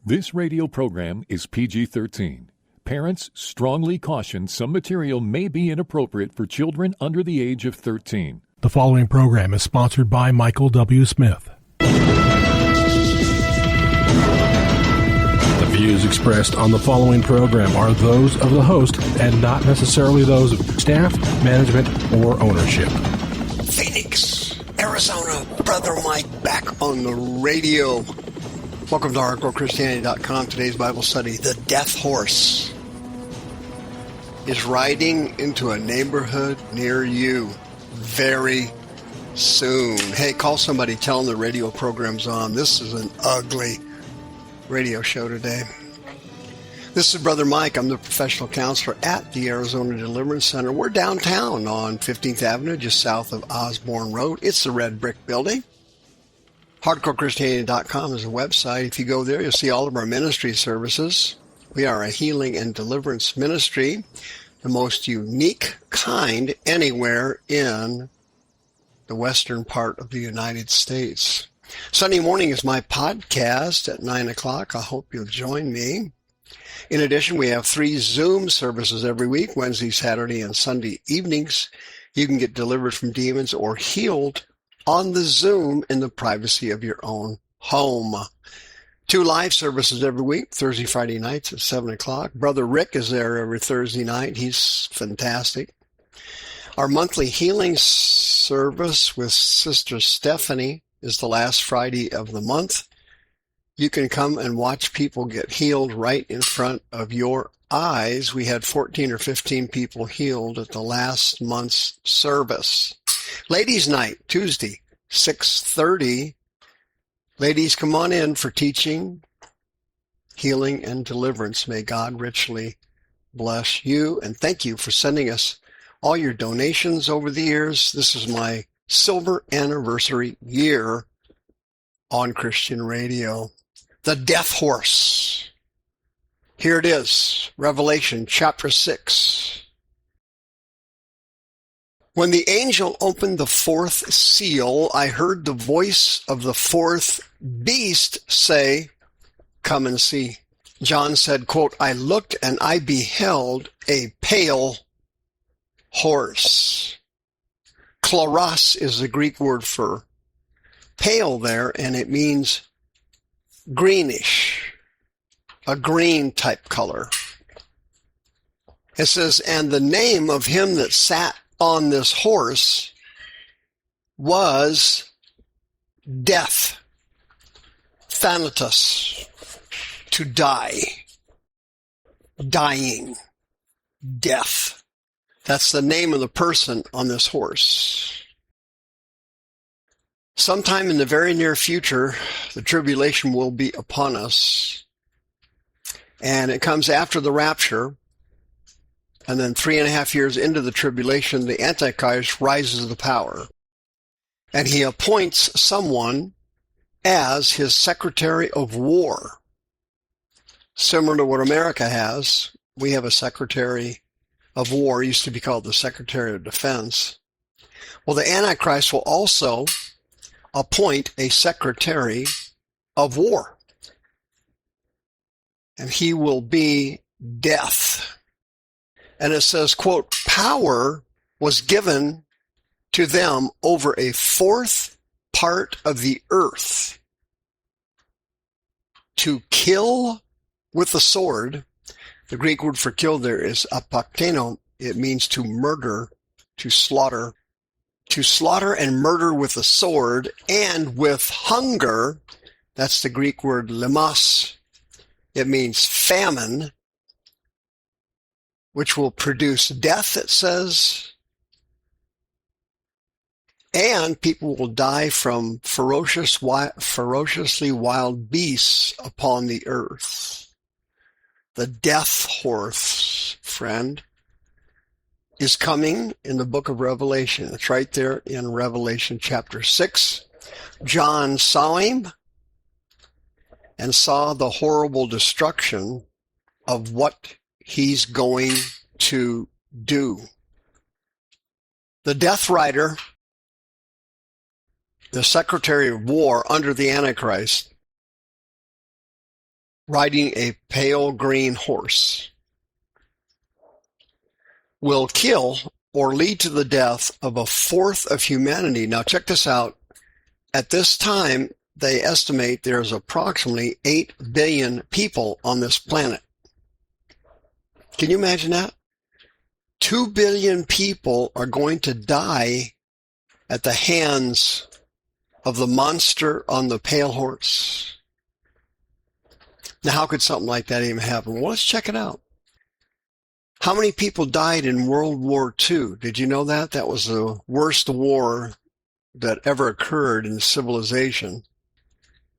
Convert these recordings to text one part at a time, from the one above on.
This radio program is PG-13. Parents strongly caution some material may be inappropriate for children under the age of 13. The following program is sponsored by Michael W. Smith. The views expressed on the following program are those of the host and not necessarily those of staff, management, or ownership. Phoenix, Arizona, Brother Mike back on the radio. Welcome to HardcoreChristianity.com. Today's Bible study, The Death Horse is riding into a neighborhood near you very soon. Hey, call somebody, tell them the radio program's on. This is an ugly radio show today. This is Brother Mike. I'm the professional counselor at the Arizona Deliverance Center. We're downtown on 15th Avenue, just south of Osborne Road. It's the red brick building. HardcoreChristianity.com is a website. If you go there, you'll see all of our ministry services. We are a healing and deliverance ministry, the most unique kind anywhere in the western part of the United States. Sunday morning is my podcast at 9 o'clock. I hope you'll join me. In addition, we have 3 Zoom services every week, Wednesday, Saturday, and Sunday evenings. You can get delivered from demons or healed on the Zoom in the privacy of your own home. 2 live services every week, Thursday, Friday nights at 7 o'clock. Brother Rick is there every Thursday night. He's fantastic. Our monthly healing service with Sister Stephanie is the last Friday of the month. You can come and watch people get healed right in front of your eyes. We had 14 or 15 people healed at the last month's service. Ladies' night, Tuesday, 6:30. Ladies, come on in for teaching, healing, and deliverance. May God richly bless you. And thank you for sending us all your donations over the years. This is my silver anniversary year on Christian radio. The Death Horse. Here it is, Revelation chapter 6. When the angel opened the 4th seal, I heard the voice of the 4th beast say, "Come and see." John said, quote, "I looked and I beheld a pale horse." Chloros is the Greek word for pale there, and it means greenish, a green type color. It says, "And the name of him that sat on this horse was Death," Thanatos, to die, dying, death. That's the name of the person on this horse. Sometime in the very near future, the tribulation will be upon us, and it comes after the rapture. And then 3.5 years into the tribulation, the Antichrist rises to power. And he appoints someone as his Secretary of War. Similar to what America has, we have a Secretary of War. It used to be called the Secretary of Defense. Well, the Antichrist will also appoint a Secretary of War. And he will be Death. And it says, quote, "Power was given to them over a 1/4 part of the earth to kill with the sword." The Greek word for kill there is apakteno. It means to murder, to slaughter and murder with the sword, and with hunger. That's the Greek word lemos. It means famine, which will produce death, it says, and people will die from ferociously wild beasts upon the earth. The death horse, friend, is coming in the book of Revelation. It's right there in Revelation chapter 6. John saw him and saw the horrible destruction of what he's going to do. The Death Rider, the Secretary of War under the Antichrist, riding a pale green horse will kill or lead to the death of a fourth of humanity. Now check this out. At this time, they estimate there's approximately 8 billion people on this planet. Can you imagine that? 2 billion people are going to die at the hands of the monster on the pale horse. Now, how could something like that even happen? Well, let's check it out. How many people died in World War II? Did you know that? That was the worst war that ever occurred in civilization.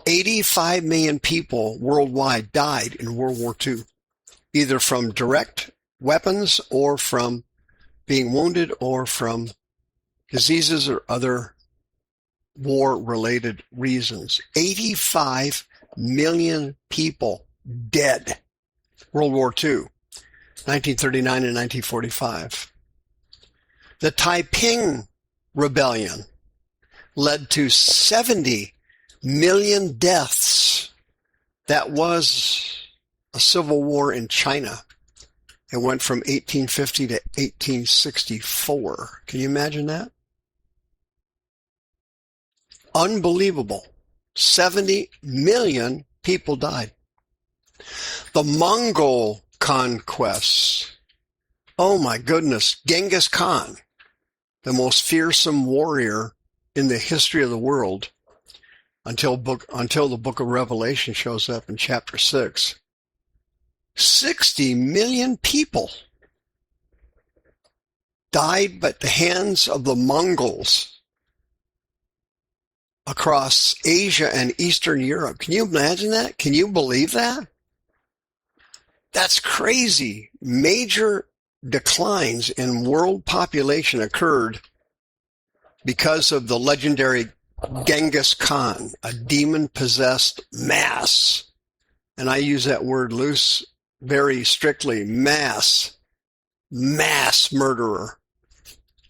85 million people worldwide died in World War II, either from direct weapons or from being wounded or from diseases or other war-related reasons. 85 million people dead. World War II, 1939 and 1945. The Taiping Rebellion led to 70 million deaths. That was a civil war in China. It went from 1850 to 1864. Can you imagine that? Unbelievable. 70 million people died. The Mongol Conquests. Oh my goodness. Genghis Khan, the most fearsome warrior in the history of the world until the book of Revelation shows up in chapter 6. 60 million people died by the hands of the Mongols across Asia and Eastern Europe. Can you imagine that? Can you believe that? That's crazy. Major declines in world population occurred because of the legendary Genghis Khan, a demon-possessed mass. And I use that word loose very strictly. Mass murderer.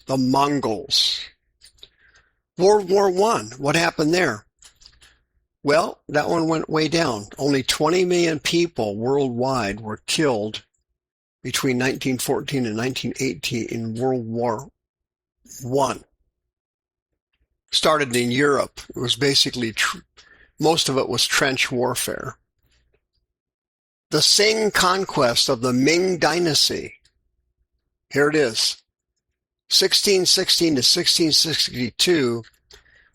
The Mongols. World War I, what happened there? Well, that one went way down. Only 20 million people worldwide were killed between 1914 and 1918 in World War I. Started in Europe. It was basically, most of it was trench warfare. The Qing conquest of the Ming Dynasty. Here it is. 1616 to 1662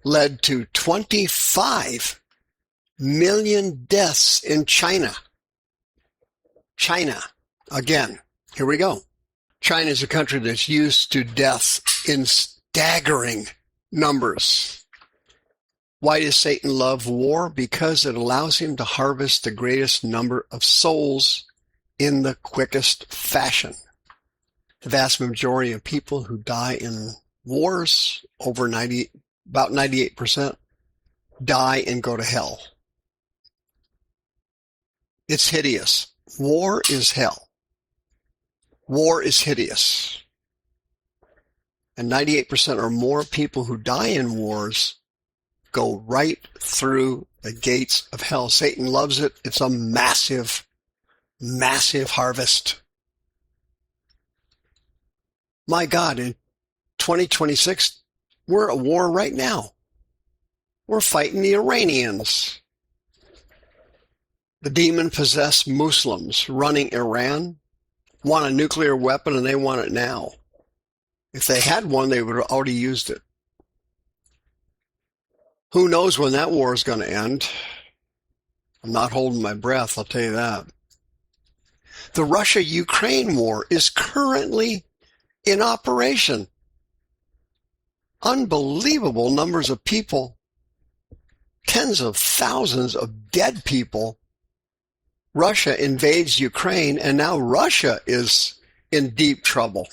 led to 25 million deaths in China. China. Again, here we go. China is a country that's used to death in staggering numbers. Why does Satan love war? Because it allows him to harvest the greatest number of souls in the quickest fashion. The vast majority of people who die in wars, about 98%, die and go to hell. It's hideous. War is hell. War is hideous. And 98% or more people who die in wars go right through the gates of hell. Satan loves it. It's a massive, massive harvest. My God, in 2026, we're at war right now. We're fighting the Iranians. The demon-possessed Muslims running Iran want a nuclear weapon, and they want it now. If they had one, they would have already used it. Who knows when that war is going to end? I'm not holding my breath, I'll tell you that. The Russia-Ukraine war is currently in operation. Unbelievable numbers of people, tens of thousands of dead people. Russia invades Ukraine, and now Russia is in deep trouble.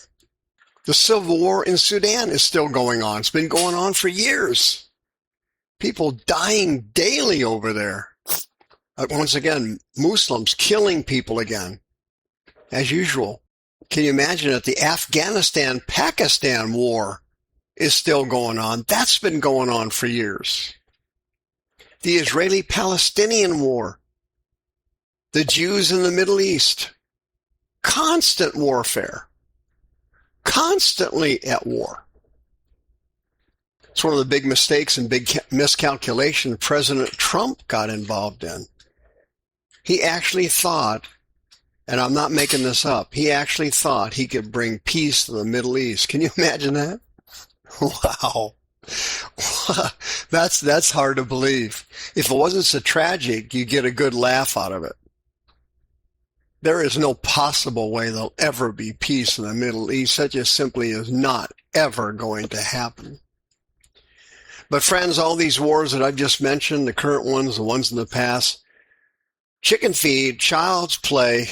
The civil war in Sudan is still going on. It's been going on for years. People dying daily over there. Once again, Muslims killing people again, as usual. Can you imagine that the Afghanistan-Pakistan war is still going on? That's been going on for years. The Israeli-Palestinian war. The Jews in the Middle East, constant warfare, constantly at war. It's one of the big mistakes and big miscalculation President Trump got involved in. He actually thought, and I'm not making this up, he actually thought he could bring peace to the Middle East. Can you imagine that? Wow. That's hard to believe. If it wasn't so tragic, you get a good laugh out of it. There is no possible way there'll ever be peace in the Middle East. That just simply is not ever going to happen. But friends, all these wars that I've just mentioned, the current ones, the ones in the past, chicken feed, child's play,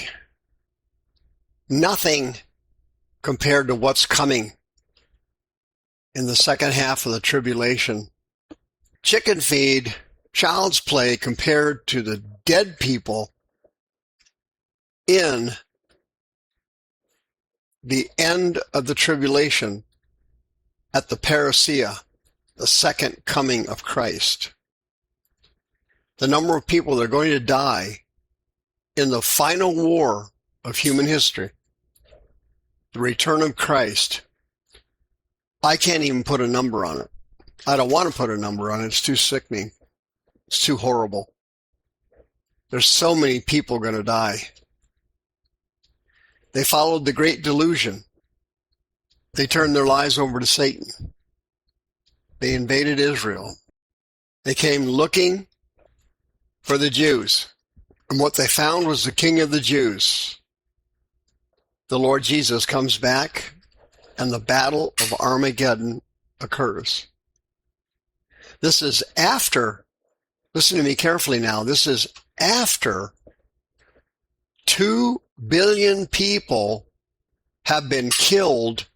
nothing compared to what's coming in the second half of the tribulation. Chicken feed, child's play compared to the dead people in the end of the tribulation at the parousia, the second coming of Christ. The number of people that are going to die in the final war of human history, the return of Christ, I can't even put a number on it. I don't want to put a number on it. It's too sickening. It's too horrible. There's so many people going to die. They followed the great delusion. They turned their lives over to Satan. They invaded Israel. They came looking for the Jews. And what they found was the King of the Jews. The Lord Jesus comes back, and the battle of Armageddon occurs. This is after, listen to me carefully now, this is after 2 billion people have been killed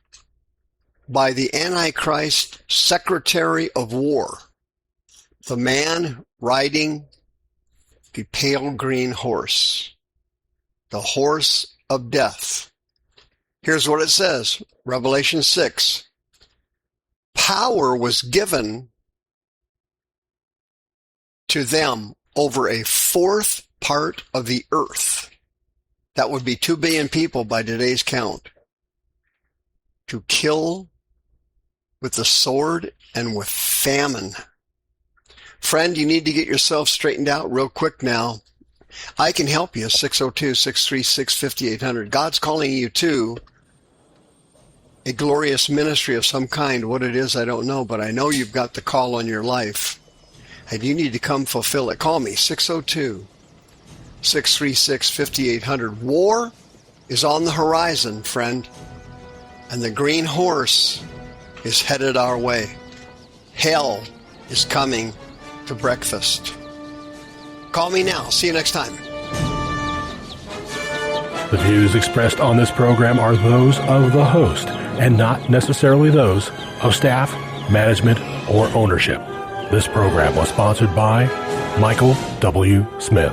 by the Antichrist Secretary of War, the man riding the pale green horse, the horse of death. Here's what it says, Revelation 6. Power was given to them over a fourth part of the earth. That would be 2 billion people by today's count, to kill with the sword and with famine. Friend, you need to get yourself straightened out real quick now. I can help you, 602-636-5800. God's calling you to a glorious ministry of some kind. What it is, I don't know, but I know you've got the call on your life, and you need to come fulfill it. Call me, 602-636-5800. War is on the horizon, friend, and the green horse is headed our way. Hell is coming to breakfast. Call me now. See you next time. The views expressed on this program are those of the host and not necessarily those of staff, management, or ownership. This program was sponsored by Michael W. Smith.